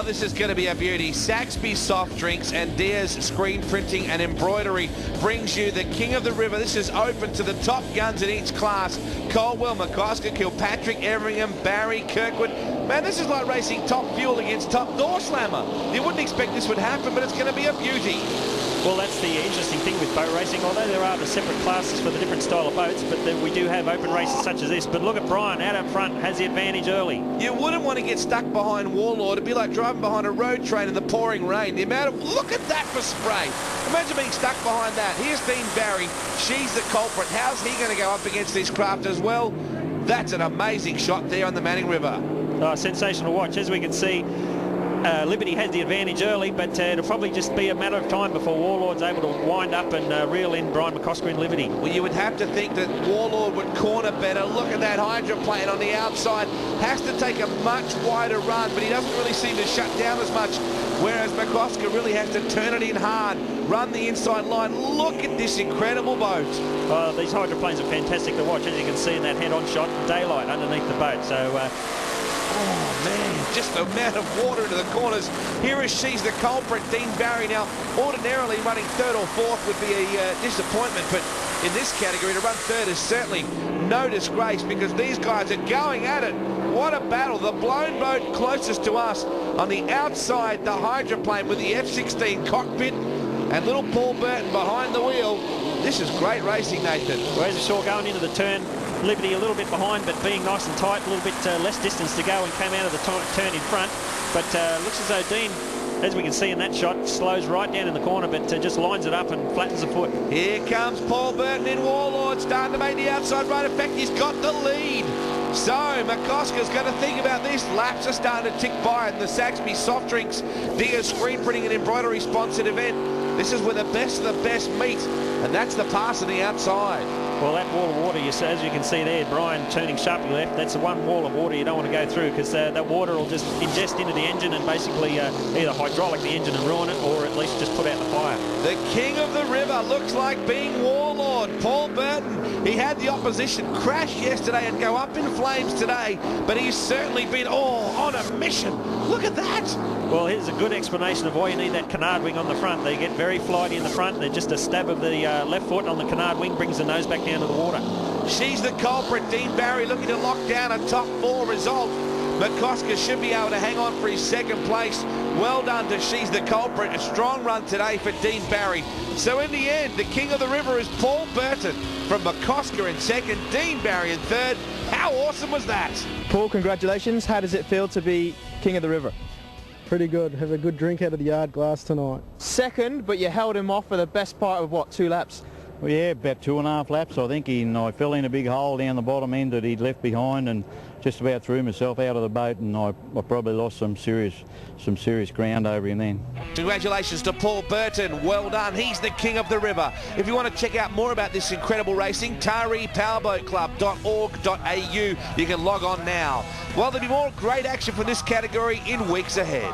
this is going to be a beauty. Saxby Soft Drinks and Deer's Screen Printing and Embroidery brings you the King of the River. This is open to the top guns in each class. Caldwell, McCosker, Kilpatrick, Everingham, Barry, Kirkwood. Man, this is like racing Top Fuel against Top Door Slammer. You wouldn't expect this would happen, but it's going to be a beauty. Well, that's the interesting thing with boat racing. Although there are the separate classes for the different style of boats, but then we do have open races such as this. But look at Brian out up front, has the advantage early. You wouldn't want to get stuck behind Warlord. It'd be like driving behind a road train in the pouring rain. The amount of, look at that for spray. Imagine being stuck behind that. Here's Dean Barry. She's the culprit. How's he going to go up against this craft as well? That's an amazing shot there on the Manning River. Oh, sensational watch. As we can see, Liberty has the advantage early, but it'll probably just be a matter of time before Warlord's able to wind up and reel in Brian McCosker and Liberty. Well, you would have to think that Warlord would corner better. Look at that hydroplane on the outside. Has to take a much wider run, but he doesn't really seem to shut down as much, whereas McCosker really has to turn it in hard, run the inside line. Look at this incredible boat. These hydroplanes are fantastic to watch, as you can see in that head-on shot, daylight underneath the boat. So. Oh, man, just the amount of water into the corners. Here is She's the Culprit, Dean Barry. Now, ordinarily running third or fourth would be a disappointment, but in this category, to run third is certainly no disgrace because these guys are going at it. What a battle. The blown boat closest to us on the outside, the hydroplane with the F-16 cockpit and little Paul Burton behind the wheel. This is great racing, Nathan. Well, as you saw going into the turn, Liberty a little bit behind, but being nice and tight, a little bit less distance to go and came out of the turn in front. But looks as though Dean, as we can see in that shot, slows right down in the corner, but just lines it up and flattens the foot. Here comes Paul Burton in Warlord, starting to make the outside run. In fact, he's got the lead. So McCosker's going to think about this. Laps are starting to tick by in the Saxby Soft Drinks Deer Screen Printing and Embroidery sponsored event. This is where the best of the best meet, and that's the pass on the outside. Well, that wall of water, as you can see there, Brian turning sharply left, that's the one wall of water you don't want to go through because that water will just ingest into the engine and basically either hydraulic the engine and ruin it or at least just put out the fire. The King of the River looks like being Warlord. Paul Burton, he had the opposition crash yesterday and go up in flames today, but he's certainly been on a mission. Look at that. Well, here's a good explanation of why you need that canard wing on the front. They get very flighty in the front. They're just a stab of the left foot on the canard wing, brings the nose back down to the water. She's the culprit. Dean Barry looking to lock down a top four result. McCosker should be able to hang on for his second place. Well done to She's the Culprit. A strong run today for Dean Barry. So in the end, the King of the River is Paul Burton from McCosker in second, Dean Barry in third. How awesome was that? Paul, congratulations. How does it feel to be King of the River? Pretty good. Have a good drink out of the yard glass tonight. Second, but you held him off for the best part of, what, 2 laps? Well, yeah, about 2.5 laps, I think. I fell in a big hole down the bottom end that he'd left behind and just about threw myself out of the boat, and I probably lost some serious ground over him then. Congratulations to Paul Burton. Well done. He's the King of the River. If you want to check out more about this incredible racing, tareepowerboatclub.org.au. You can log on now. Well, there'll be more great action for this category in weeks ahead.